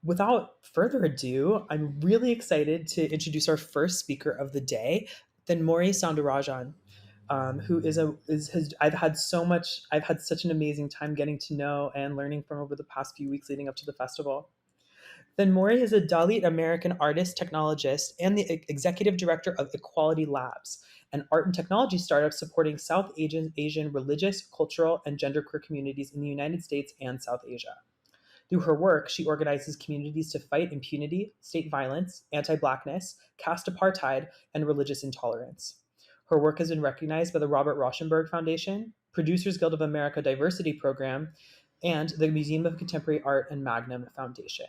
without further ado, I'm really excited to introduce our first speaker of the day, Thenmozhi Soundarajan, who is a is has I've had such an amazing time getting to know and learning from over the past few weeks leading up to the festival. Thenmozhi is a Dalit American artist, technologist, and the executive director of Equality Labs, an art and technology startup supporting South Asian religious, cultural, and genderqueer communities in the United States and South Asia. Through her work, she organizes communities to fight impunity, state violence, anti Blackness, caste apartheid, and religious intolerance. Her work has been recognized by the Robert Rauschenberg Foundation, Producers Guild of America Diversity Program, and the Museum of Contemporary Art and Magnum Foundation.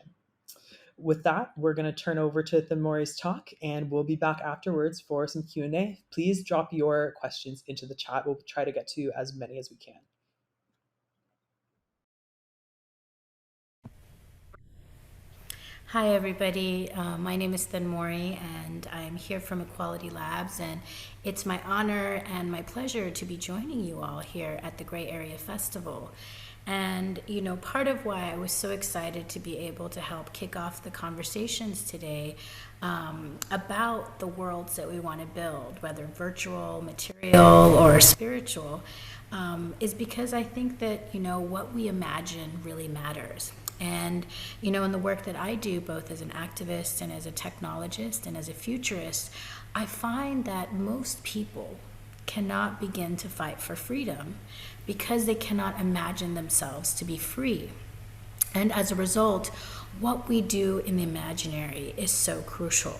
With that, we're going to turn over to Thenmozhi's talk, and we'll be back afterwards for some Q&A. Please drop your questions into the chat. We'll try to get to as many as we can. Hi, everybody. My name is Thenmozhi, and I'm here from Equality Labs, and it's my honor and my pleasure to be joining you all here at the Gray Area Festival. And, part of why I was so excited to be able to help kick off the conversations today about the worlds that we want to build, whether virtual, material, or spiritual, is because I think that, what we imagine really matters. And, in the work that I do, both as an activist and as a technologist and as a futurist, I find that most people cannot begin to fight for freedom because they cannot imagine themselves to be free. And as a result, what we do in the imaginary is so crucial.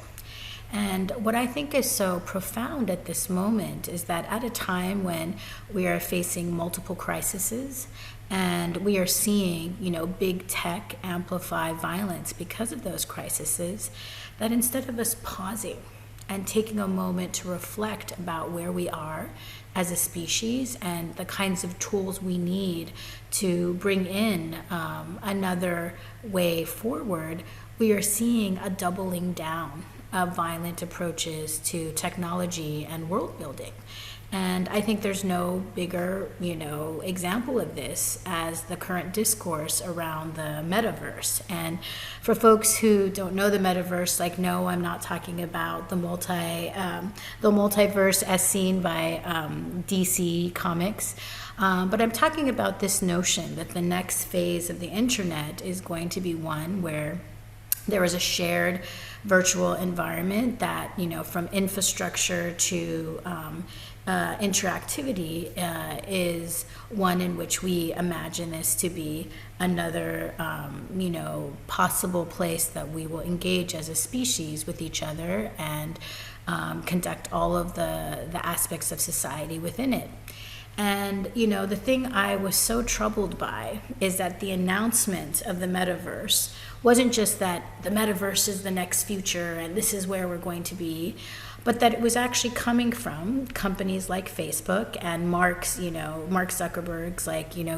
And what I think is so profound at this moment is that at a time when we are facing multiple crises and we are seeing, big tech amplify violence because of those crises, that instead of us pausing and taking a moment to reflect about where we are as a species and the kinds of tools we need to bring in another way forward, we are seeing a doubling down of violent approaches to technology and world building. And I think there's no bigger, example of this as the current discourse around the metaverse. And for folks who don't know the metaverse, no, I'm not talking about the multiverse as seen by DC Comics. But I'm talking about this notion that the next phase of the internet is going to be one where there is a shared virtual environment that, from infrastructure to interactivity is one in which we imagine this to be another, possible place that we will engage as a species with each other and conduct all of the aspects of society within it. And, the thing I was so troubled by is that the announcement of the metaverse wasn't just that the metaverse is the next future and this is where we're going to be, but that it was actually coming from companies like Facebook and Mark Zuckerberg's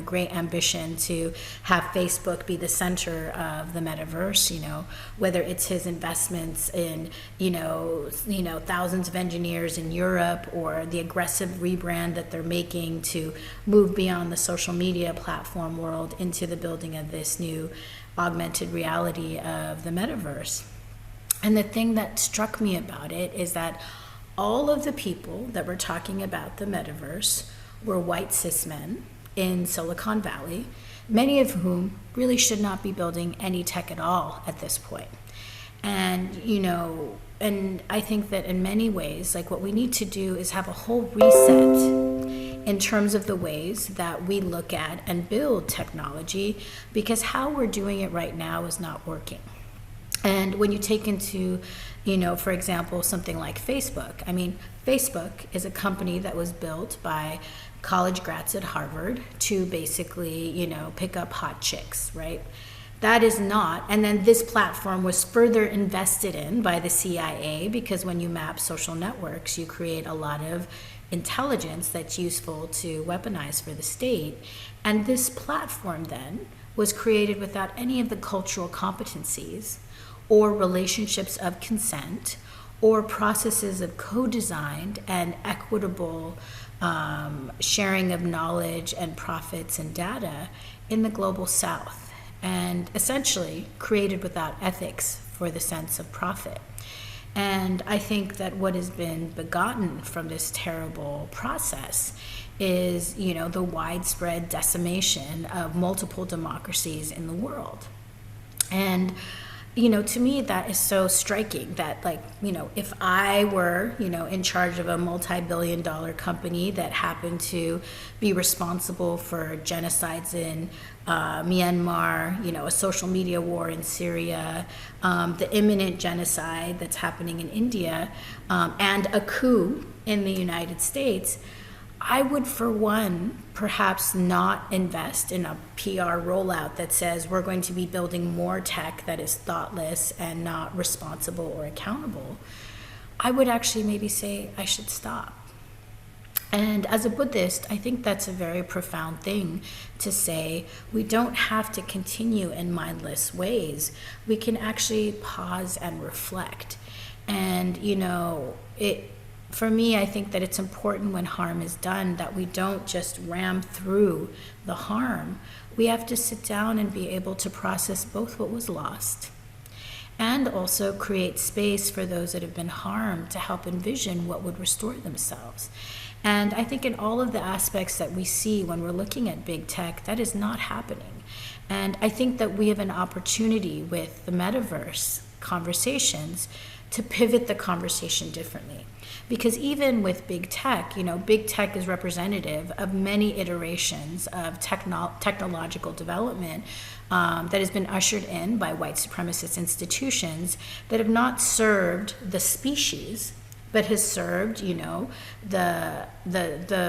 great ambition to have Facebook be the center of the metaverse, whether it's his investments in, thousands of engineers in Europe or the aggressive rebrand that they're making to move beyond the social media platform world into the building of this new augmented reality of the metaverse. And the thing that struck me about it is that all of the people that were talking about the metaverse were white cis men in Silicon Valley, many of whom really should not be building any tech at all at this point. And, and I think that in many ways, what we need to do is have a whole reset in terms of the ways that we look at and build technology, because how we're doing it right now is not working. And when you take into, for example, something like Facebook, Facebook is a company that was built by college grads at Harvard to basically, pick up hot chicks, right? That is not, and then this platform was further invested in by the CIA, because when you map social networks, you create a lot of intelligence that's useful to weaponize for the state. And this platform then was created without any of the cultural competencies or relationships of consent or processes of co-designed and equitable sharing of knowledge and profits and data in the global south. and essentially created without ethics for the sense of profit. And I think that what has been begotten from this terrible process is, the widespread decimation of multiple democracies in the world. And to me, that is so striking that, if I were, in charge of a multi-billion-dollar company that happened to be responsible for genocides in Myanmar, a social media war in Syria, the imminent genocide that's happening in India, and a coup in the United States, I would, for one, perhaps not invest in a PR rollout that says we're going to be building more tech that is thoughtless and not responsible or accountable. I would actually maybe say I should stop. And as a Buddhist, I think that's a very profound thing to say. We don't have to continue in mindless ways. We can actually pause and reflect. And, for me, I think that it's important when harm is done that we don't just ram through the harm. We have to sit down and be able to process both what was lost and also create space for those that have been harmed to help envision what would restore themselves. And I think in all of the aspects that we see when we're looking at big tech, that is not happening. And I think that we have an opportunity with the metaverse conversations to pivot the conversation differently. Because even with big tech is representative of many iterations of technological development that has been ushered in by white supremacist institutions that have not served the species, but has served, the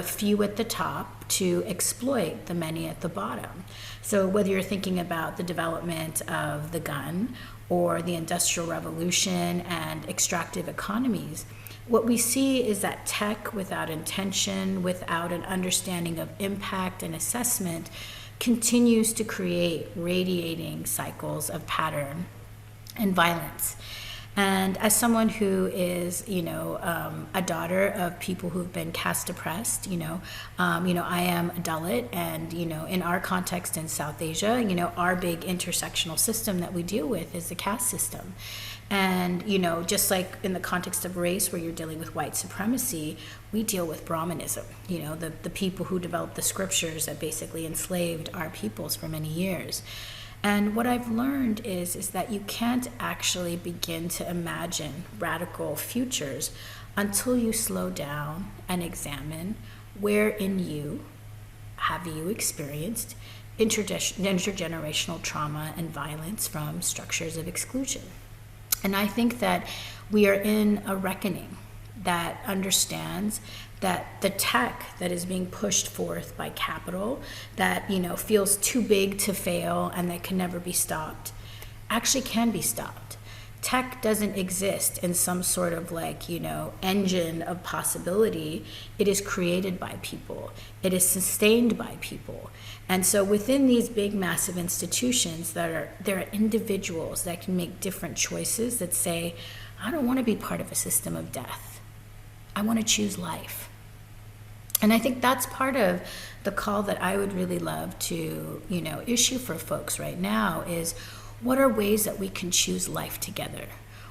few at the top to exploit the many at the bottom. So whether you're thinking about the development of the gun or the Industrial Revolution and extractive economies, what we see is that tech without intention, without an understanding of impact and assessment, continues to create radiating cycles of pattern and violence. And as someone who is, a daughter of people who've been caste oppressed, I am a Dalit, and, in our context in South Asia, our big intersectional system that we deal with is the caste system. And, just like in the context of race where you're dealing with white supremacy, we deal with Brahmanism, the people who developed the scriptures that basically enslaved our peoples for many years. And what I've learned is that you can't actually begin to imagine radical futures until you slow down and examine where in you have you experienced intergenerational trauma and violence from structures of exclusion. And I think that we are in a reckoning that understands that the tech that is being pushed forth by capital, that feels too big to fail and that can never be stopped, actually can be stopped. Tech doesn't exist in some sort of engine of possibility. It is created by people. It is sustained by people. And so within these big, massive institutions, there are individuals that can make different choices that say, I don't want to be part of a system of death. I want to choose life. And I think that's part of the call that I would really love to, issue for folks right now is, what are ways that we can choose life together?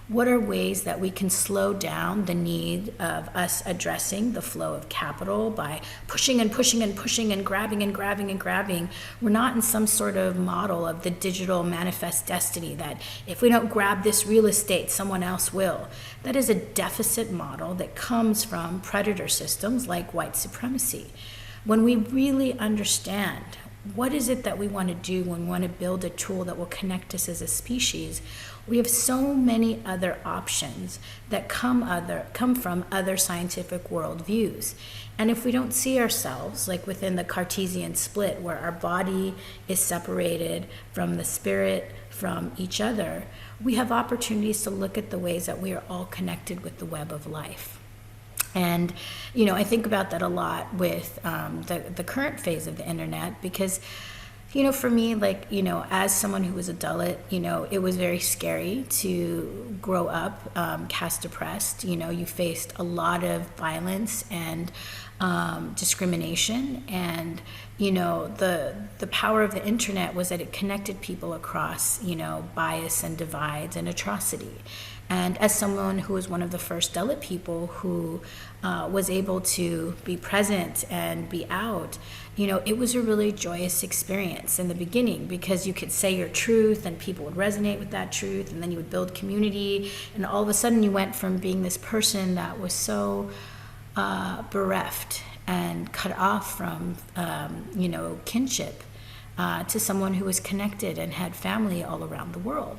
What are ways that we can slow down the need of us addressing the flow of capital by pushing and pushing and pushing and grabbing and grabbing and grabbing? We're not in some sort of model of the digital manifest destiny that if we don't grab this real estate, someone else will. That is a deficit model that comes from predator systems like white supremacy. When we really understand what is it that we want to do when we want to build a tool that will connect us as a species, we have so many other options that come from other scientific worldviews. And if we don't see ourselves like within the Cartesian split where our body is separated from the spirit, from each other, we have opportunities to look at the ways that we are all connected with the web of life. And, I think about that a lot with the current phase of the internet because, For me, like, as someone who was a Dalit, it was very scary to grow up caste oppressed. You faced a lot of violence and discrimination. And, the power of the internet was that it connected people across, bias and divides and atrocity. And as someone who was one of the first Dalit people who was able to be present and be out, it was a really joyous experience in the beginning, because you could say your truth and people would resonate with that truth, and then you would build community, and all of a sudden you went from being this person that was so bereft and cut off from, kinship, to someone who was connected and had family all around the world.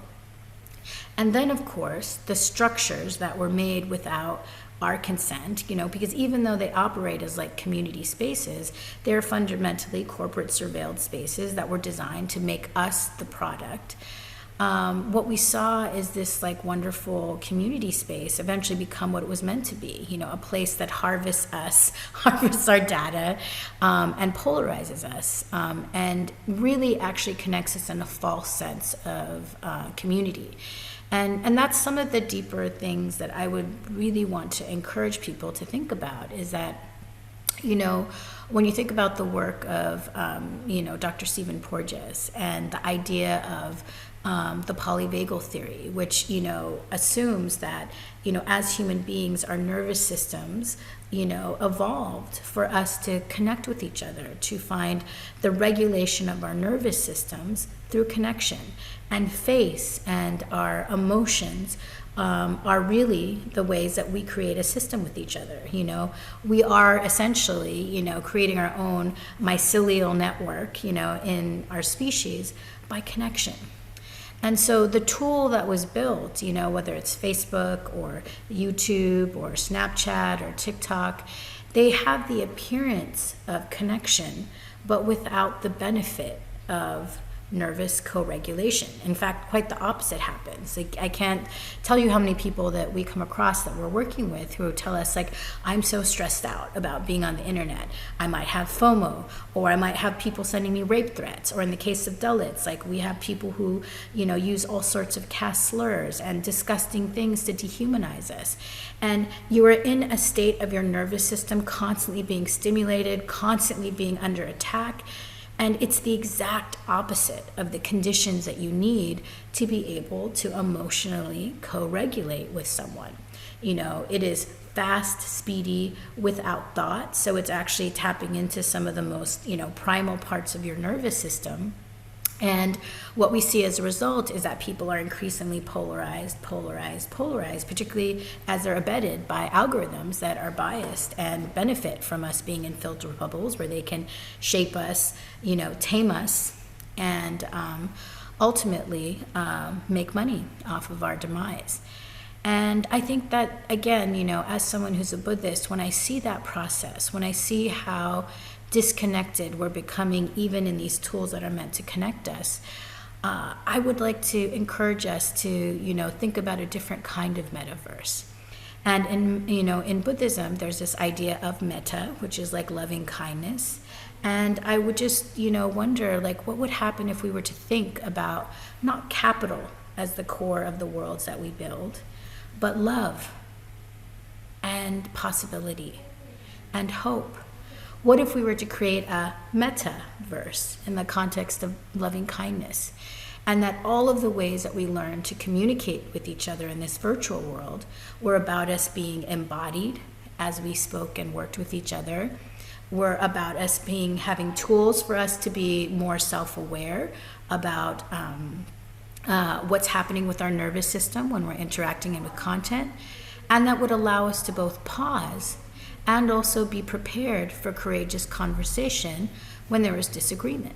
And then, of course, the structures that were made without our consent, because even though they operate as like community spaces, they're fundamentally corporate surveilled spaces that were designed to make us the product. What we saw is this like wonderful community space eventually become what it was meant to be, a place that harvests us, harvests our data, and polarizes us, and really actually connects us in a false sense of community. And that's some of the deeper things that I would really want to encourage people to think about, is that, when you think about the work of, Dr. Stephen Porges and the idea of the polyvagal theory, which, assumes that, as human beings, our nervous systems, evolved for us to connect with each other, to find the regulation of our nervous systems through connection. And face and our emotions are really the ways that we create a system with each other. We are essentially, creating our own mycelial network, in our species by connection. And so the tool that was built, whether it's Facebook or YouTube or Snapchat or TikTok, they have the appearance of connection, but without the benefit of nervous co-regulation. In fact, quite the opposite happens. Like, I can't tell you how many people that we come across that we're working with who tell us, like, I'm so stressed out about being on the internet. I might have FOMO, or I might have people sending me rape threats, or in the case of Dalits, like, we have people who, use all sorts of caste slurs and disgusting things to dehumanize us. And you are in a state of your nervous system constantly being stimulated, constantly being under attack. And it's the exact opposite of the conditions that you need to be able to emotionally co-regulate with someone. It is fast, speedy, without thought. So it's actually tapping into some of the most, primal parts of your nervous system. And what we see as a result is that people are increasingly polarized, particularly as they're abetted by algorithms that are biased and benefit from us being in filter bubbles where they can shape us, tame us, and ultimately make money off of our demise. And I think that, again, as someone who's a Buddhist, when I see that process, when I see how disconnected we're becoming even in these tools that are meant to connect us, I would like to encourage us to think about a different kind of metaverse. And in Buddhism, there's this idea of metta, which is like loving kindness. And I would just wonder, like, what would happen if we were to think about not capital as the core of the worlds that we build, but love and possibility and hope. What if we were to create a metaverse in the context of loving kindness, and that all of the ways that we learn to communicate with each other in this virtual world were about us being embodied as we spoke and worked with each other, were about us having tools for us to be more self-aware about what's happening with our nervous system when we're interacting with content, and that would allow us to both pause and also be prepared for courageous conversation when there is disagreement.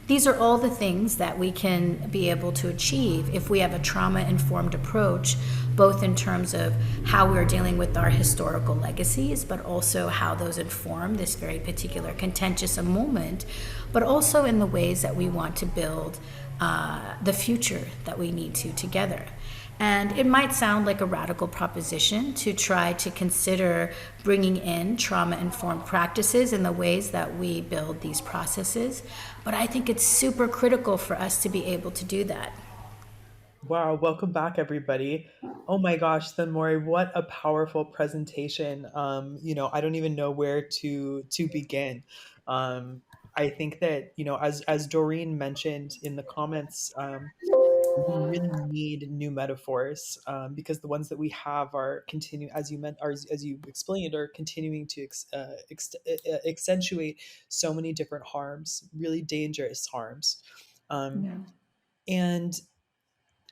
These are all the things that we can be able to achieve if we have a trauma-informed approach, both in terms of how we're dealing with our historical legacies, but also how those inform this very particular contentious moment, but also in the ways that we want to build the future that we need to together. And it might sound like a radical proposition to try to consider bringing in trauma-informed practices in the ways that we build these processes, but I think it's super critical for us to be able to do that. Wow, welcome back, everybody. Oh my gosh, Thenmori, what a powerful presentation. I don't even know where to begin. Um, I think that, as Doreen mentioned in the comments, we really need new metaphors, because the ones that we have are continue, as you meant, as you explained, are continuing to accentuate so many different harms, really dangerous harms. Um, Yeah. and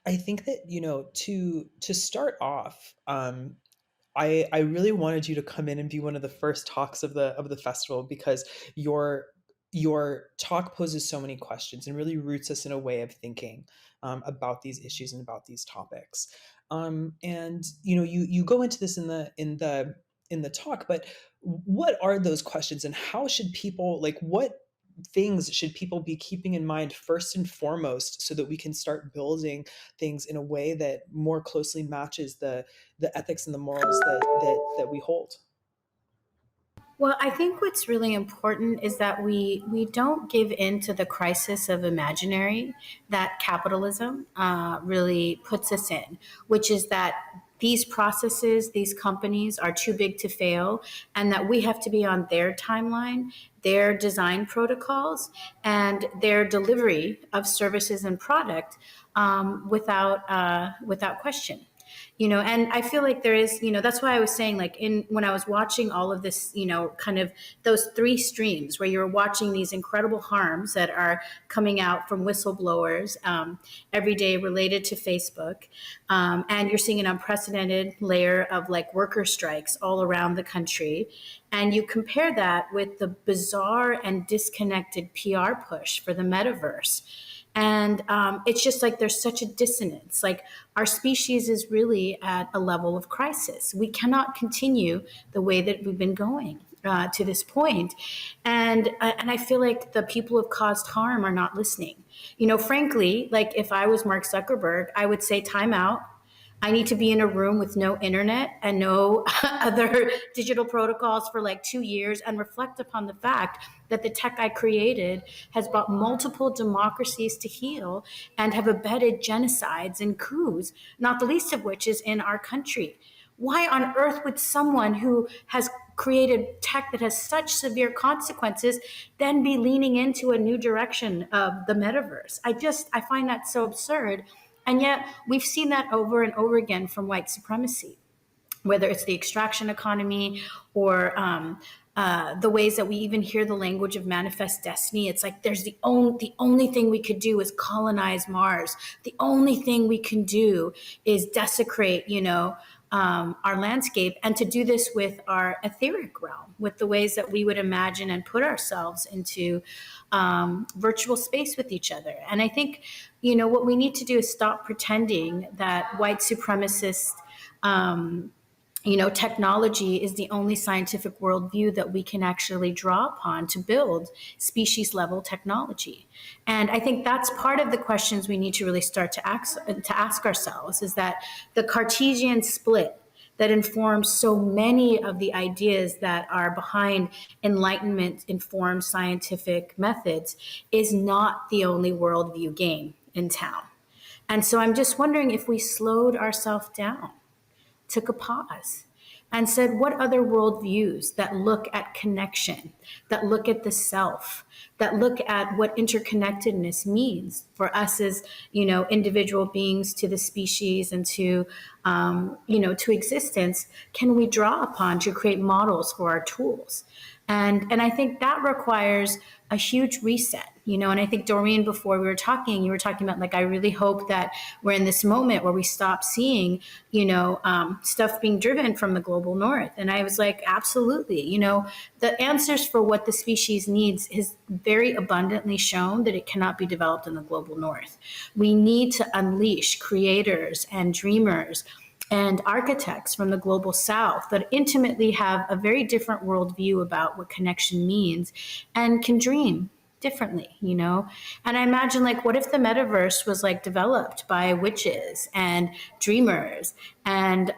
I think that, to start off, I really wanted you to come in and be one of the first talks of the festival, because your talk poses so many questions and really roots us in a way of thinking, about these issues and about these topics. And you go into this in the talk, but what are those questions, and how should people, like, what things should people be keeping in mind first and foremost, so that we can start building things in a way that more closely matches the ethics and the morals that we hold? Well, I think what's really important is that we don't give in to the crisis of imaginary that capitalism really puts us in, which is that these processes, these companies are too big to fail, and that we have to be on their timeline, their design protocols, and their delivery of services and product without question. And I feel like there is, that's why I was saying, like, when I was watching all of this, kind of those three streams where you're watching these incredible harms that are coming out from whistleblowers every day related to Facebook, and you're seeing an unprecedented layer of like worker strikes all around the country, and you compare that with the bizarre and disconnected PR push for the metaverse. And it's just like there's such a dissonance. Like, our species is really at a level of crisis. We cannot continue the way that we've been going to this point. And I feel like the people who have caused harm are not listening. Frankly, like, if I was Mark Zuckerberg, I would say, time out. I need to be in a room with no internet and no other digital protocols for like 2 years, and reflect upon the fact that the tech I created has brought multiple democracies to heel and have abetted genocides and coups, not the least of which is in our country. Why on earth would someone who has created tech that has such severe consequences then be leaning into a new direction of the metaverse? I find that so absurd. And yet we've seen that over and over again from white supremacy, whether it's the extraction economy or the ways that we even hear the language of manifest destiny. It's like there's the only thing we could do is colonize Mars. The only thing we can do is desecrate, our landscape, and to do this with our etheric realm, with the ways that we would imagine and put ourselves into virtual space with each other. And I think, what we need to do is stop pretending that white supremacist technology is the only scientific worldview that we can actually draw upon to build species level technology. And I think that's part of the questions we need to really start to ask ourselves, is that the Cartesian split that informs so many of the ideas that are behind Enlightenment informed scientific methods is not the only worldview game in town. And so I'm just wondering if we slowed ourselves down, took a pause, and said, what other worldviews that look at connection, that look at the self, that look at what interconnectedness means for us as, individual beings, to the species, and to existence, can we draw upon to create models for our tools? And I think that requires a huge reset, and I think, Doreen, before you were talking about, like, I really hope that we're in this moment where we stop seeing, stuff being driven from the global north. And I was like, absolutely, the answers for what the species needs is very abundantly shown that it cannot be developed in the global north. We need to unleash creators and dreamers and architects from the global south that intimately have a very different worldview about what connection means and can dream differently, you know? And I imagine, like, what if the metaverse was like developed by witches and dreamers and,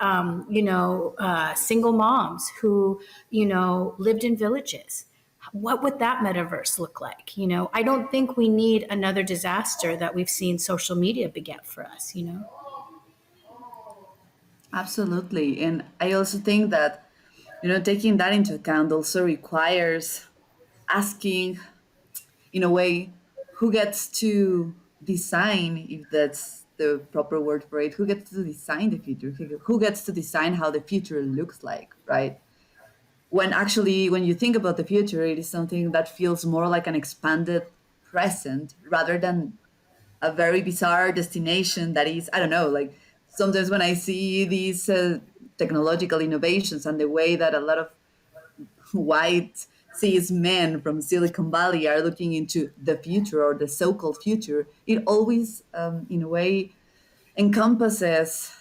single moms who, lived in villages? What would that metaverse look like? I don't think we need another disaster that we've seen social media beget for us, you know? Absolutely. And I also think that, taking that into account also requires asking, in a way, who gets to design, if that's the proper word for it, who gets to design the future? Who gets to design how the future looks like, right? When actually, when you think about the future, it is something that feels more like an expanded present rather than a very bizarre destination that is, I don't know, like sometimes when I see these technological innovations and the way that a lot of white cis men from Silicon Valley are looking into the future or the so-called future, it always, in a way, encompasses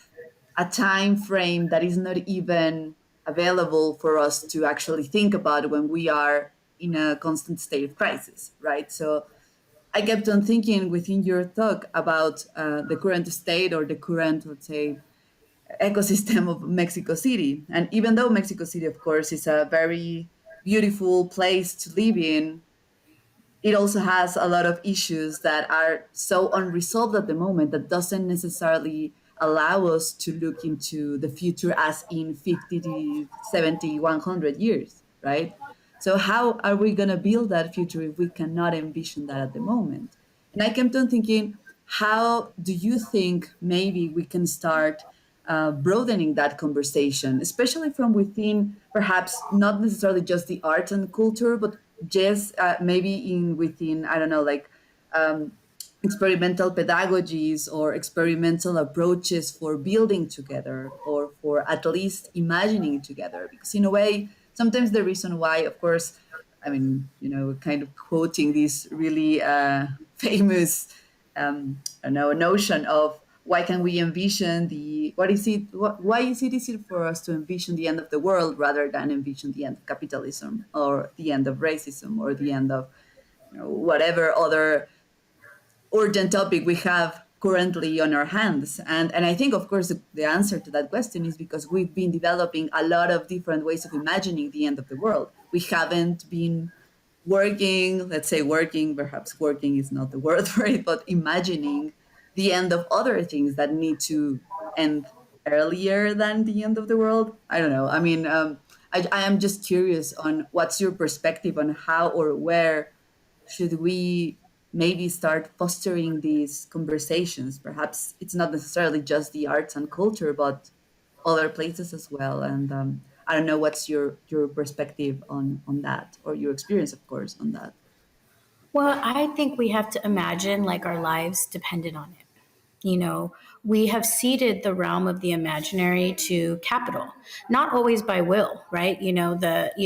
a time frame that is not even available for us to actually think about when we are in a constant state of crisis, right? So I kept on thinking within your talk about the current state or the current, let's say, ecosystem of Mexico City. And even though Mexico City, of course, is a very beautiful place to live in, it also has a lot of issues that are so unresolved at the moment that doesn't necessarily allow us to look into the future as in 50, 70, 100 years, right? So how are we going to build that future if we cannot envision that at the moment? And I kept on thinking, how do you think maybe we can start broadening that conversation, especially from within, perhaps not necessarily just the art and culture, but just maybe in within, I don't know, like um, experimental pedagogies or experimental approaches for building together or for at least imagining together. Because in a way, sometimes the reason why, of course, I mean, kind of quoting this really famous, I don't know, notion of why can we envision why is it easier for us to envision the end of the world rather than envision the end of capitalism or the end of racism or the end of whatever other urgent topic we have currently on our hands. And I think, of course, the answer to that question is because we've been developing a lot of different ways of imagining the end of the world. We haven't been working, let's say working, perhaps working is not the word for it, but imagining the end of other things that need to end earlier than the end of the world. I don't know. I mean, I am just curious on what's your perspective on how or where should we maybe start fostering these conversations? Perhaps it's not necessarily just the arts and culture, but other places as well. And I don't know what's your perspective on that, or your experience, of course, on that. Well, I think we have to imagine like our lives depended on it. We have ceded the realm of the imaginary to capital, not always by will, right? The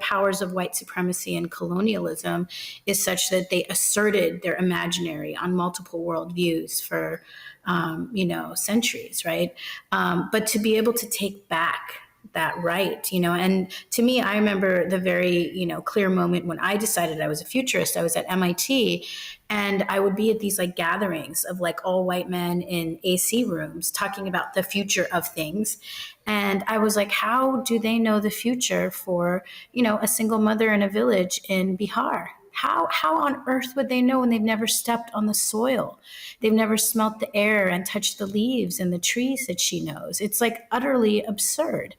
powers of white supremacy and colonialism is such that they asserted their imaginary on multiple worldviews for, centuries, right? But to be able to take back that right, and to me, I remember the very, clear moment when I decided I was a futurist. I was at MIT, and I would be at these like gatherings of like all white men in AC rooms talking about the future of things. And I was like, how do they know the future for, a single mother in a village in Bihar? How on earth would they know when they've never stepped on the soil? They've never smelt the air and touched the leaves and the trees that she knows. It's like utterly absurd.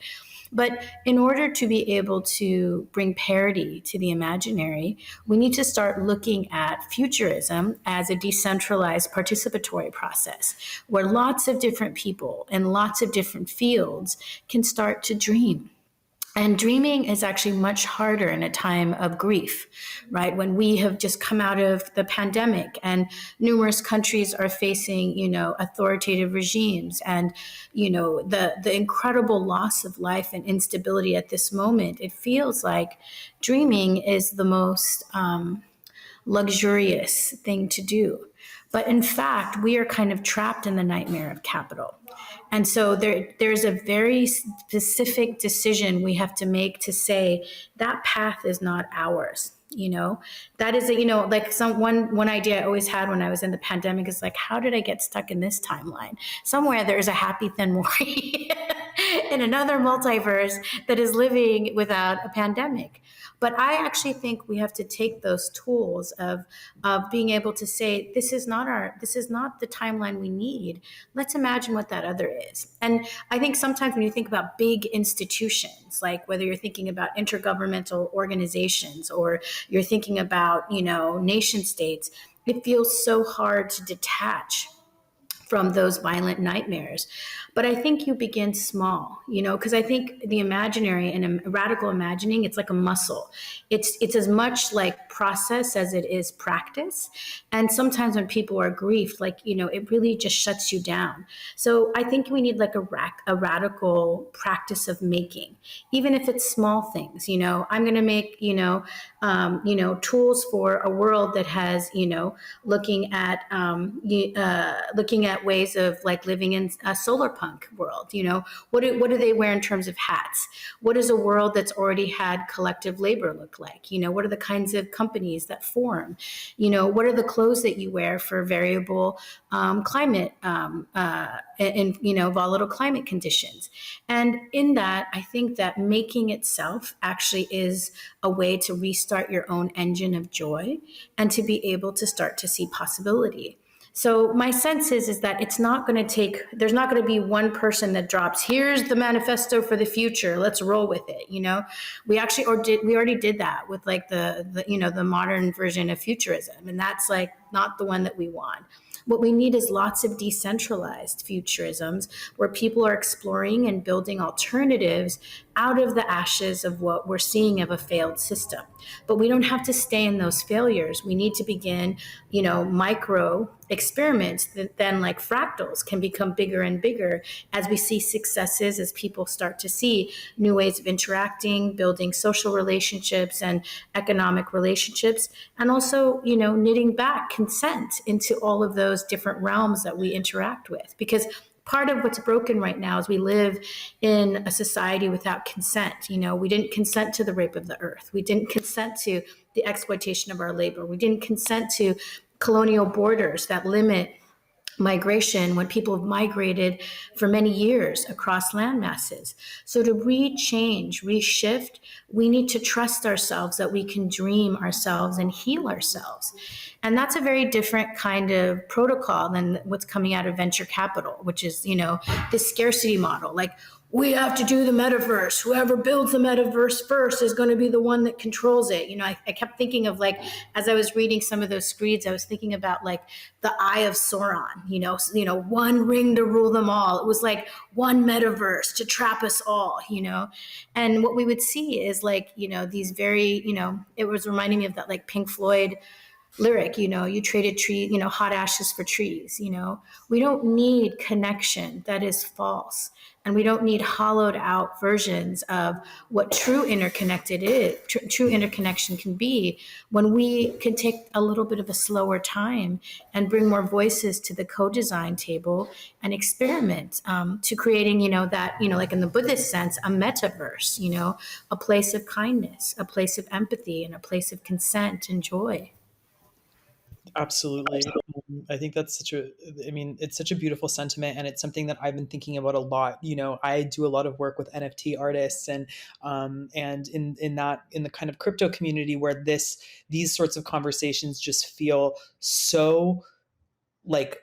But in order to be able to bring parity to the imaginary, we need to start looking at futurism as a decentralized participatory process where lots of different people in lots of different fields can start to dream. And dreaming is actually much harder in a time of grief, right? When we have just come out of the pandemic and numerous countries are facing, authoritative regimes and, the incredible loss of life and instability at this moment, it feels like dreaming is the most luxurious thing to do. But in fact, we are kind of trapped in the nightmare of capital. And so there's a very specific decision we have to make to say that path is not ours. You know, that is like one idea I always had when I was in the pandemic is like, how did I get stuck in this timeline? Somewhere there's a happy Thenmozhi in another multiverse that is living without a pandemic. But I actually think we have to take those tools of being able to say, this is not the timeline we need. Let's imagine what that other is. And I think sometimes when you think about big institutions, like whether you're thinking about intergovernmental organizations or you're thinking about, nation states, it feels so hard to detach from those violent nightmares. But I think you begin small, because I think the imaginary and a radical imagining, it's like a muscle. It's as much like process as it is practice. And sometimes when people are grieved, like, it really just shuts you down. So I think we need like a radical practice of making, even if it's small things. I'm going to make, tools for a world that has, looking at ways of like living in a solar punk world. What do they wear in terms of hats? What does a world that's already had collective labor look like? What are the kinds of companies that form? What are the clothes that you wear for variable climate in volatile climate conditions? And in that, I think that making itself actually is a way to restart your own engine of joy and to be able to start to see possibility. So my sense is that it's not going to there's not going to be one person that drops, here's the manifesto for the future, let's roll with it. We already did that with like the modern version of futurism. And that's like not the one that we want. What we need is lots of decentralized futurisms where people are exploring and building alternatives out of the ashes of what we're seeing of a failed system. But we don't have to stay in those failures. We need to begin, micro experiments that then, like fractals, can become bigger and bigger as we see successes, as people start to see new ways of interacting, building social relationships and economic relationships, and also, knitting back consent into all of those different realms that we interact with. Because part of what's broken right now is we live in a society without consent. We didn't consent to the rape of the earth. We didn't consent to the exploitation of our labor. We didn't consent to colonial borders that limit migration when people have migrated for many years across land masses. So to reshift, we need to trust ourselves that we can dream ourselves and heal ourselves. And that's a very different kind of protocol than what's coming out of venture capital, which is, the scarcity model. Like, we have to do the metaverse. Whoever builds the metaverse first is going to be the one that controls it. I kept thinking of, like, as I was reading some of those screeds, I was thinking about like the Eye of Sauron, one ring to rule them all. It was like one metaverse to trap us all, and what we would see is like, these very, it was reminding me of that like Pink Floyd lyric, you traded hot ashes for trees. We don't need connection that is false. And we don't need hollowed out versions of what true true interconnection can be, when we can take a little bit of a slower time and bring more voices to the co-design table and experiment to creating, like in the Buddhist sense, a metaverse, a place of kindness, a place of empathy, and a place of consent and joy. Absolutely. I think it's such a beautiful sentiment, and it's something that I've been thinking about a lot. I do a lot of work with NFT artists and in the kind of crypto community where these sorts of conversations just feel so like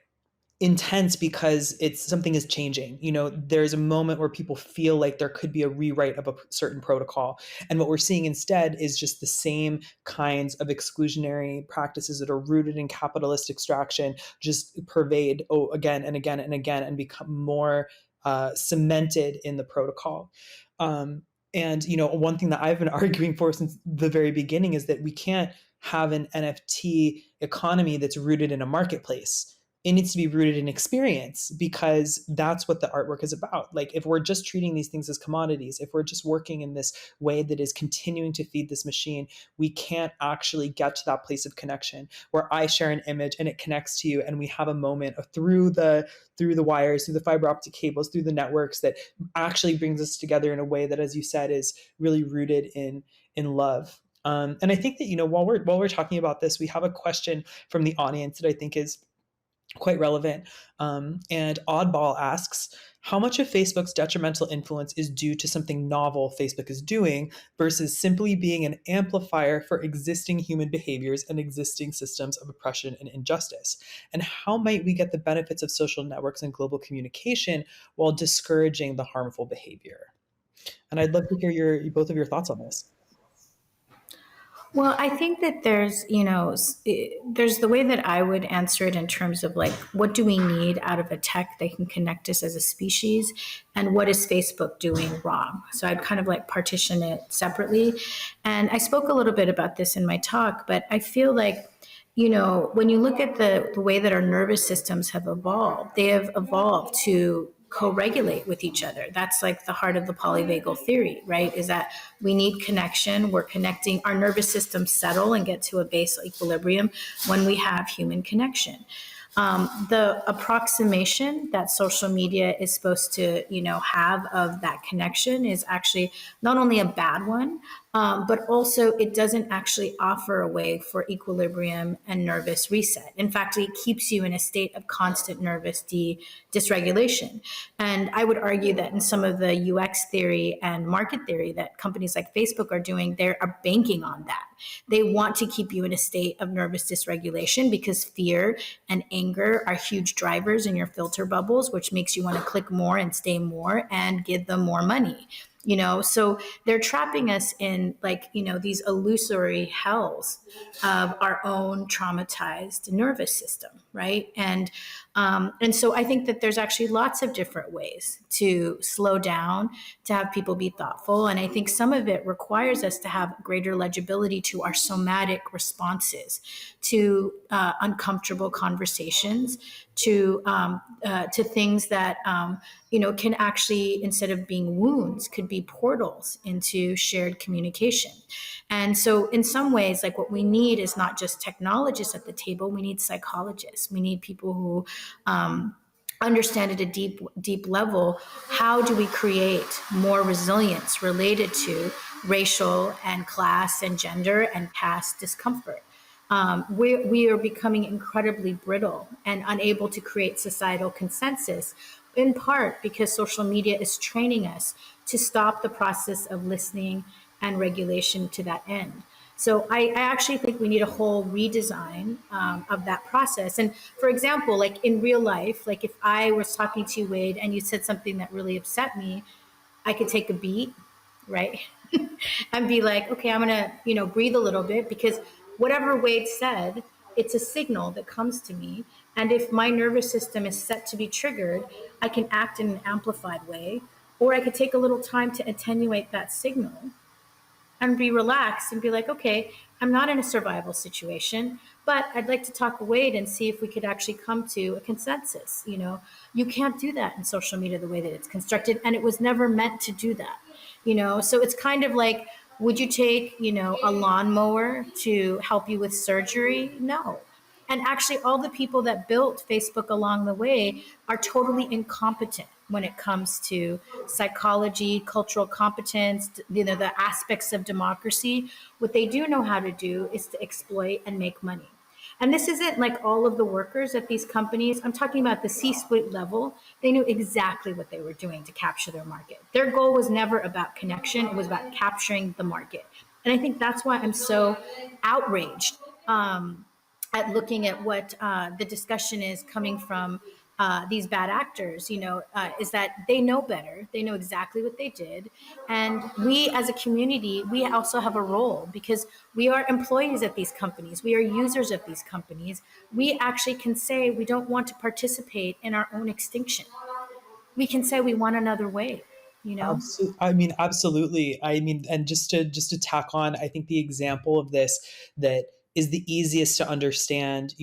intense, because something is changing. There's a moment where people feel like there could be a rewrite of a certain protocol, and what we're seeing instead is just the same kinds of exclusionary practices that are rooted in capitalist extraction just pervade again and again and again, and become more cemented in the protocol. And one thing that I've been arguing for since the very beginning is that we can't have an NFT economy that's rooted in a marketplace. It needs to be rooted in experience, because that's what the artwork is about. Like, if we're just treating these things as commodities, if we're just working in this way that is continuing to feed this machine, we can't actually get to that place of connection where I share an image and it connects to you, and we have a moment through the wires, through the fiber optic cables, through the networks, that actually brings us together in a way that, as you said, is really rooted in love. And I think that, while we're talking about this, we have a question from the audience that I think is quite relevant. And Oddball asks, how much of Facebook's detrimental influence is due to something novel Facebook is doing versus simply being an amplifier for existing human behaviors and existing systems of oppression and injustice? And how might we get the benefits of social networks and global communication while discouraging the harmful behavior? And I'd love to hear both of your thoughts on this. Well, I think that there's the way that I would answer it in terms of like, what do we need out of a tech that can connect us as a species? And what is Facebook doing wrong? So I'd kind of like partition it separately. And I spoke a little bit about this in my talk, but I feel like, when you look at the way that our nervous systems have evolved, they have evolved to co-regulate with each other. That's like the heart of the polyvagal theory, right? Is that we need connection. We're connecting, our nervous systems settle and get to a base equilibrium when we have human connection. The approximation that social media is supposed to, have of that connection is actually not only a bad one, but also it doesn't actually offer a way for equilibrium and nervous reset. In fact, it keeps you in a state of constant nervous dysregulation. And I would argue that in some of the UX theory and market theory that companies like Facebook are doing, they are banking on that. They want to keep you in a state of nervous dysregulation because fear and anger are huge drivers in your filter bubbles, which makes you want to click more and stay more and give them more money. So they're trapping us in these illusory hells of our own traumatized nervous system, right? And so I think that there's actually lots of different ways to slow down, to have people be thoughtful. And I think some of it requires us to have greater legibility to our somatic responses to uncomfortable conversations, to things that can actually, instead of being wounds, could be portals into shared communication. And so in some ways, like, what we need is not just technologists at the table, we need psychologists. We need people who understand at a deep level, how do we create more resilience related to racial and class and gender and past discomfort. We are becoming incredibly brittle and unable to create societal consensus, in part because social media is training us to stop the process of listening and regulation to that end. So I actually think we need a whole redesign of that process. And for example, like in real life, like if I was talking to you, Wade, and you said something that really upset me, I could take a beat, right? And be like, okay, I'm gonna, breathe a little bit, because whatever Wade said, it's a signal that comes to me. And if my nervous system is set to be triggered, I can act in an amplified way, or I could take a little time to attenuate that signal and be relaxed and be like, okay, I'm not in a survival situation, but I'd like to talk to Wade and see if we could actually come to a consensus. You can't do that in social media the way that it's constructed, and it was never meant to do that. So it's kind of like, would you take, a lawnmower to help you with surgery? No. And actually, all the people that built Facebook along the way are totally incompetent when it comes to psychology, cultural competence, the aspects of democracy. What they do know how to do is to exploit and make money. And this isn't like all of the workers at these companies. I'm talking about the C-suite level. They knew exactly what they were doing to capture their market. Their goal was never about connection. It was about capturing the market. And I think that's why I'm so outraged at looking at what the discussion is coming from these bad actors, is that they know better. They know exactly what they did. And we as a community, we also have a role, because we are employees at these companies. We are users of these companies. We actually can say we don't want to participate in our own extinction. We can say we want another way. Absolutely. And just to tack on, I think the example of this that is the easiest to understand,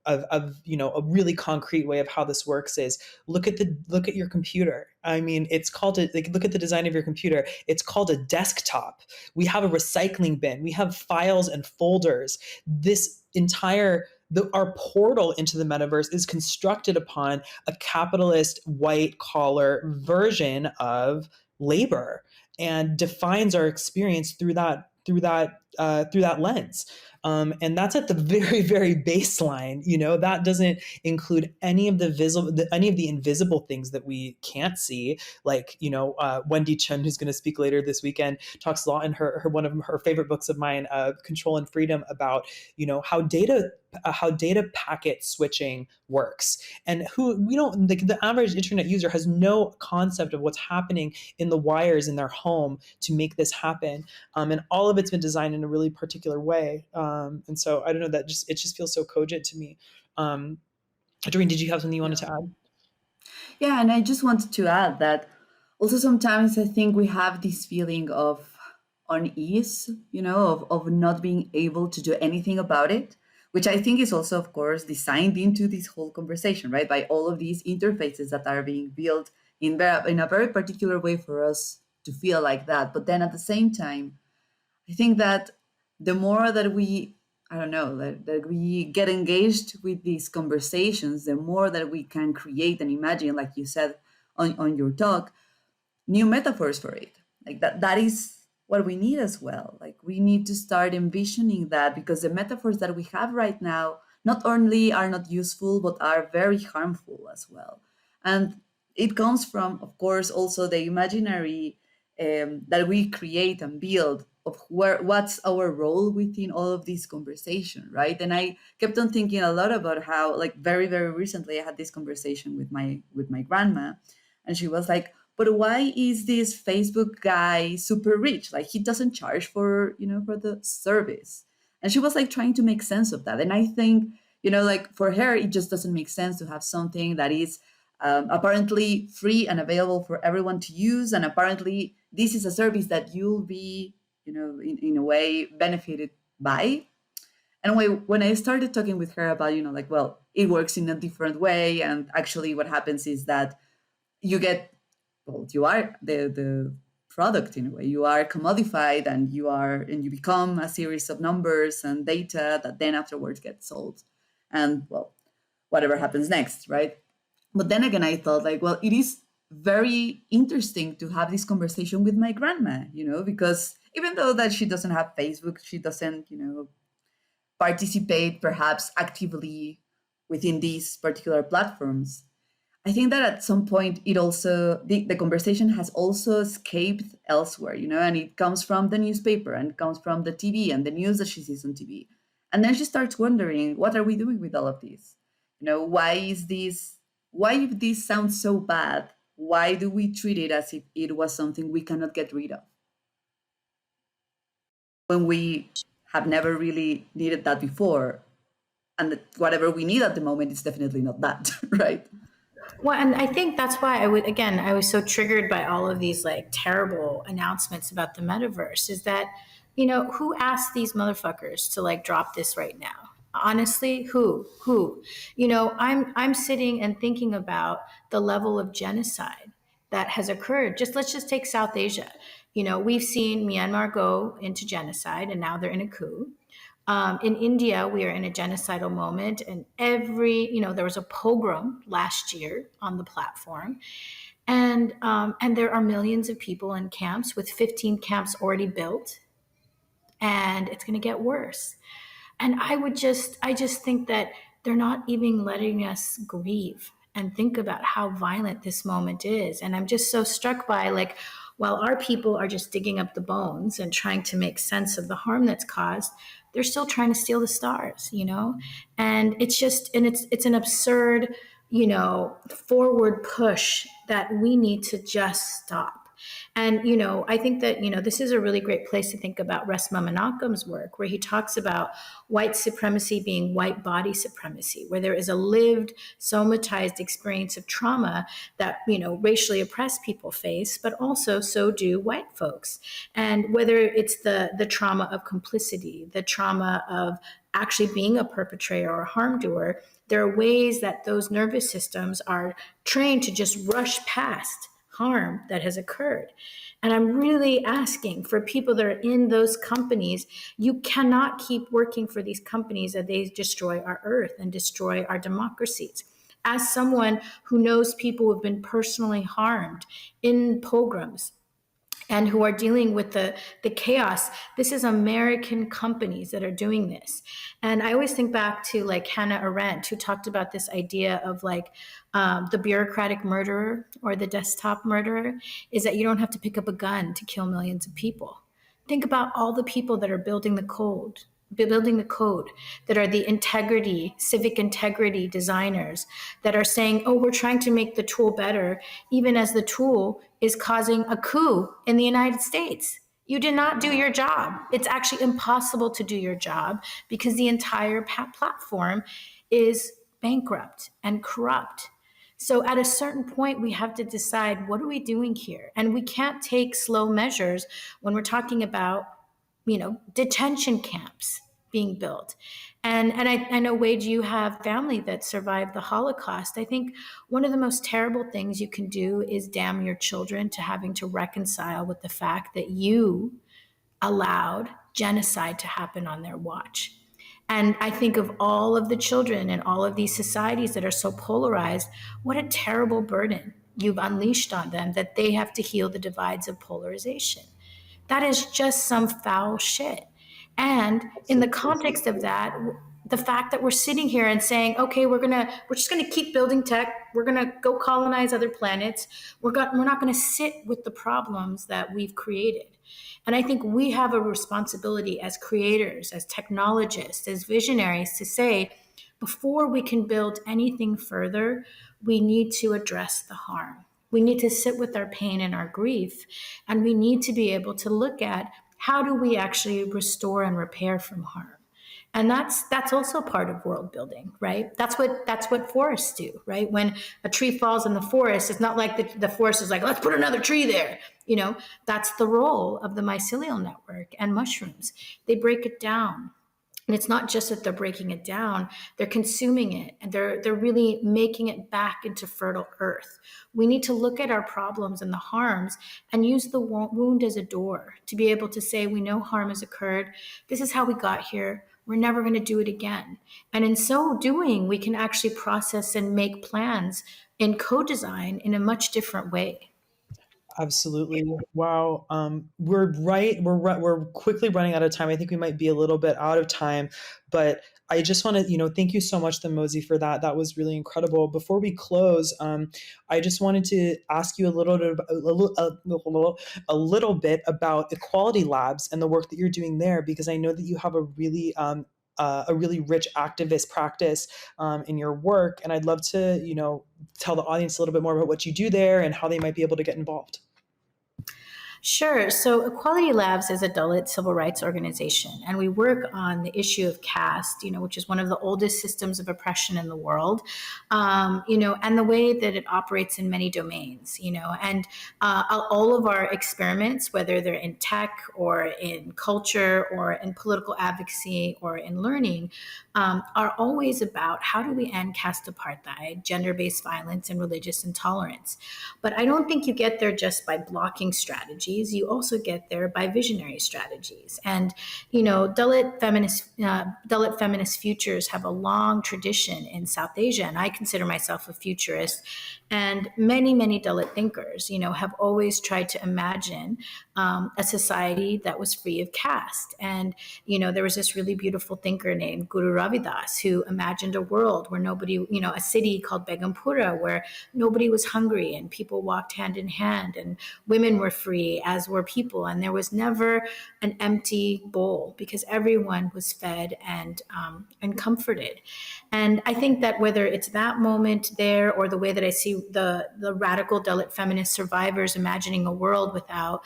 a really concrete way of how this works is look at your computer. It's called look at the design of your computer. It's called a desktop. We have a recycling bin. We have files and folders. This entire our portal into the metaverse is constructed upon a capitalist white collar version of labor and defines our experience through that through that lens. And that's at the very, very baseline. That doesn't include any of the invisible things that we can't see. Like, Wendy Chen, who's going to speak later this weekend, talks a lot in her one of her favorite books of mine, Control and Freedom, about how data packet switching works, and who we don't the average internet user has no concept of what's happening in the wires in their home to make this happen. And all of it's been designed in a really particular way. And so I don't know, it just feels so cogent to me. Doreen, did you have something you wanted to add? Yeah, and I just wanted to add that also sometimes I think we have this feeling of unease, of not being able to do anything about it, which I think is also, of course, designed into this whole conversation, right? By all of these interfaces that are being built in a very particular way for us to feel like that. But then at the same time, I think that the more that we, I don't know, that we get engaged with these conversations, the more that we can create and imagine, like you said on your talk, new metaphors for it. Like that is what we need as well. Like we need to start envisioning that, because the metaphors that we have right now not only are not useful, but are very harmful as well. And it comes from, of course, also the imaginary that we create and build of what's our role within all of this conversation, right? And I kept on thinking a lot about how, like, very very recently I had this conversation with my grandma, and she was like, but why is this Facebook guy super rich? Like, he doesn't charge for, for the service. And she was like trying to make sense of that. And I think, like for her, it just doesn't make sense to have something that is apparently free and available for everyone to use. And apparently this is a service that you'll be, in a way benefited by. And when I started talking with her about, like, well, it works in a different way. And actually what happens is that you get, well, you are the product in a way. You are commodified, and you become a series of numbers and data that then afterwards get sold. And, well, whatever happens next, right? But then again, I thought, like, well, it is very interesting to have this conversation with my grandma, because even though that she doesn't have Facebook, she doesn't, participate perhaps actively within these particular platforms. I think that at some point it also the conversation has also escaped elsewhere, and it comes from the newspaper and it comes from the TV and the news that she sees on TV. And then she starts wondering, what are we doing with all of this? Why if this sounds so bad, why do we treat it as if it was something we cannot get rid of? When we have never really needed that before, and that whatever we need at the moment is definitely not that, right? Well, and I think that's why I was so triggered by all of these like terrible announcements about the metaverse, is that, who asked these motherfuckers to like drop this right now? Honestly, who? I'm sitting and thinking about the level of genocide that has occurred. Let's just take South Asia. We've seen Myanmar go into genocide, and now they're in a coup. In India, we are in a genocidal moment, and there was a pogrom last year on the platform, and there are millions of people in camps, with 15 camps already built, and it's going to get worse. And I just think that they're not even letting us grieve and think about how violent this moment is. And I'm just so struck by, like, while our people are just digging up the bones and trying to make sense of the harm that's caused, they're still trying to steal the stars, And it's an absurd, forward push that we need to just stop. And, I think that, this is a really great place to think about Resmaa Menakem's work, where he talks about white supremacy being white body supremacy, where there is a lived, somatized experience of trauma that, racially oppressed people face, but also so do white folks. And whether it's the trauma of complicity, the trauma of actually being a perpetrator or a harm doer, there are ways that those nervous systems are trained to just rush past harm that has occurred. And I'm really asking for people that are in those companies, you cannot keep working for these companies that they destroy our earth and destroy our democracies. As someone who knows people who have been personally harmed in pogroms, and who are dealing with the chaos. This is American companies that are doing this. And I always think back to like Hannah Arendt, who talked about this idea of like the bureaucratic murderer or the desktop murderer, is that you don't have to pick up a gun to kill millions of people. Think about all the people that are building the code, that are the civic integrity designers, that are saying, oh, we're trying to make the tool better, even as the tool is causing a coup in the United States. You did not do your job. It's actually impossible to do your job because the entire platform is bankrupt and corrupt. So at a certain point, we have to decide, what are we doing here? And we can't take slow measures when we're talking about, detention camps being built. And I know, Wade, you have family that survived the Holocaust. I think one of the most terrible things you can do is damn your children to having to reconcile with the fact that you allowed genocide to happen on their watch. And I think of all of the children in all of these societies that are so polarized, what a terrible burden you've unleashed on them, that they have to heal the divides of polarization. That is just some foul shit. And in the context of that, the fact that we're sitting here and saying, okay, we're just gonna keep building tech, we're gonna go colonize other planets, we're not gonna sit with the problems that we've created. And I think we have a responsibility as creators, as technologists, as visionaries to say, before we can build anything further, we need to address the harm. We need to sit with our pain and our grief, and we need to be able to look at how do we actually restore and repair from harm. And that's also part of world building, right? That's what forests do, right? When a tree falls in the forest, it's not like the forest is like, let's put another tree there. That's the role of the mycelial network and mushrooms. They break it down. And it's not just that they're breaking it down, they're consuming it, and they're really making it back into fertile earth. We need to look at our problems and the harms and use the wound as a door to be able to say, we know harm has occurred. This is how we got here. We're never going to do it again. And in so doing, we can actually process and make plans in co-design in a much different way. Absolutely. Wow. We're right. We're quickly running out of time. I think we might be a little bit out of time, but I just want to, thank you so much, Thenmozhi, for that. That was really incredible. Before we close, I just wanted to ask you a little bit about Equality Labs and the work that you're doing there, because I know that you have a really rich activist practice in your work, and I'd love to, tell the audience a little bit more about what you do there and how they might be able to get involved. Sure. So Equality Labs is a Dalit civil rights organization, and we work on the issue of caste, which is one of the oldest systems of oppression in the world, and the way that it operates in many domains, and all of our experiments, whether they're in tech or in culture or in political advocacy or in learning, are always about how do we end caste apartheid, gender-based violence, and religious intolerance. But I don't think you get there just by blocking strategies. You also get there by visionary strategies. And, Dalit feminist futures have a long tradition in South Asia, and I consider myself a futurist. And many, many Dalit thinkers, have always tried to imagine a society that was free of caste. And, there was this really beautiful thinker named Guru Ravidas who imagined a world where nobody, a city called Begumpura, where nobody was hungry and people walked hand in hand and women were free, as were people. And there was never an empty bowl because everyone was fed and comforted. And I think that whether it's that moment there or the way that I see the radical Dalit feminist survivors imagining a world without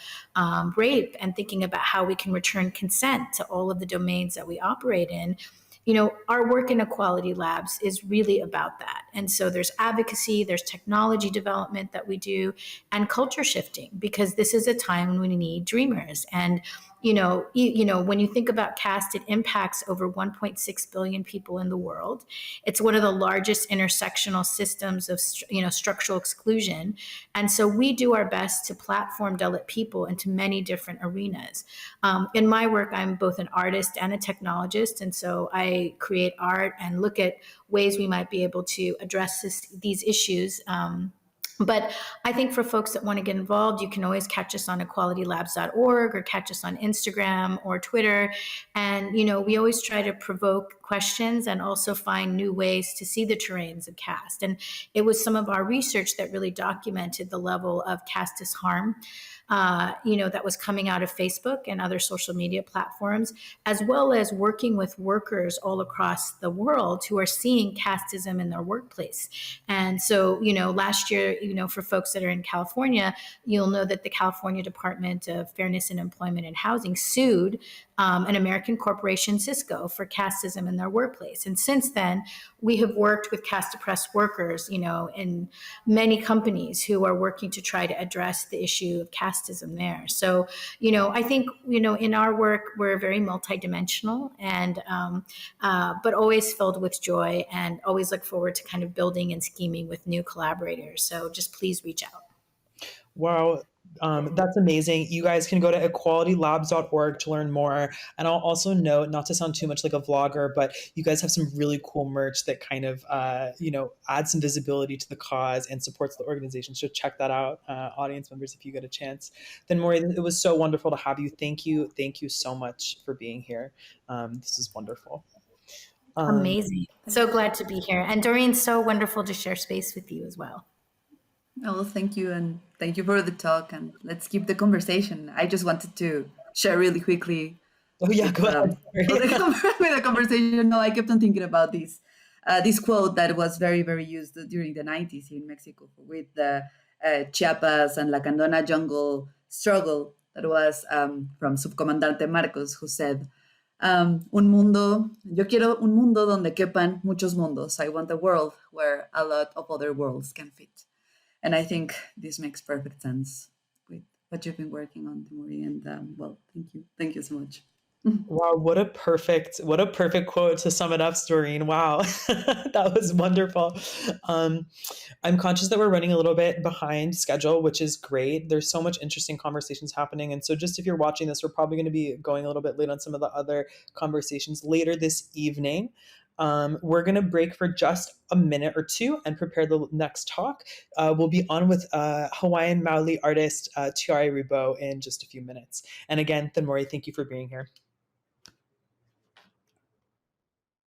rape and thinking about how we can return consent to all of the domains that we operate in, our work in Equality Labs is really about that. And so there's advocacy, there's technology development that we do, and culture shifting, because this is a time when we need dreamers. And when you think about caste, it impacts over 1.6 billion people in the world. It's one of the largest intersectional systems of, structural exclusion. And so we do our best to platform Dalit people into many different arenas. In my work, I'm both an artist and a technologist. And so I create art and look at ways we might be able to address these issues But I think for folks that want to get involved, you can always catch us on equalitylabs.org or catch us on Instagram or Twitter. And, we always try to provoke questions and also find new ways to see the terrains of caste. And it was some of our research that really documented the level of casteist harm. That was coming out of Facebook and other social media platforms, as well as working with workers all across the world who are seeing casteism in their workplace. And so, last year, for folks that are in California, you'll know that the California Department of Fairness in Employment and Housing sued an American corporation, Cisco, for casteism in their workplace. And since then, we have worked with caste oppressed workers, in many companies who are working to try to address the issue of casteism there. So, I think, in our work, we're very multidimensional and, but always filled with joy, and always look forward to kind of building and scheming with new collaborators. So just please reach out. Wow. That's amazing. You guys can go to equalitylabs.org to learn more. And I'll also note, not to sound too much like a vlogger, but you guys have some really cool merch that kind of, adds some visibility to the cause and supports the organization. So check that out, audience members, if you get a chance. Thenmozhi, it was so wonderful to have you. Thank you. Thank you so much for being here. This is wonderful. Amazing. So glad to be here. And Doreen, so wonderful to share space with you as well. Oh, well, thank you, and thank you for the talk, and let's keep the conversation. I just wanted to share really quickly Oh yeah, with, go ahead. with the conversation. No, I kept on thinking about this quote that was very, very used during the 90s here in Mexico with the Chiapas and Lacandona jungle struggle. That was from Subcomandante Marcos, who said, yo quiero un mundo donde quepan muchos mundos. I want a world where a lot of other worlds can fit. And I think this makes perfect sense with what you've been working on, Thenmozhi. And well, thank you. Thank you so much. Wow, what a perfect quote to sum it up, Doreen. Wow, that was wonderful. I'm conscious that we're running a little bit behind schedule, which is great. There's so much interesting conversations happening. And so just if you're watching this, we're probably going to be going a little bit late on some of the other conversations later this evening. We're going to break for just a minute or two and prepare the next talk. We'll be on with Hawaiian Maoli artist Tiare Ribot in just a few minutes. And again, Thenmozhi, thank you for being here.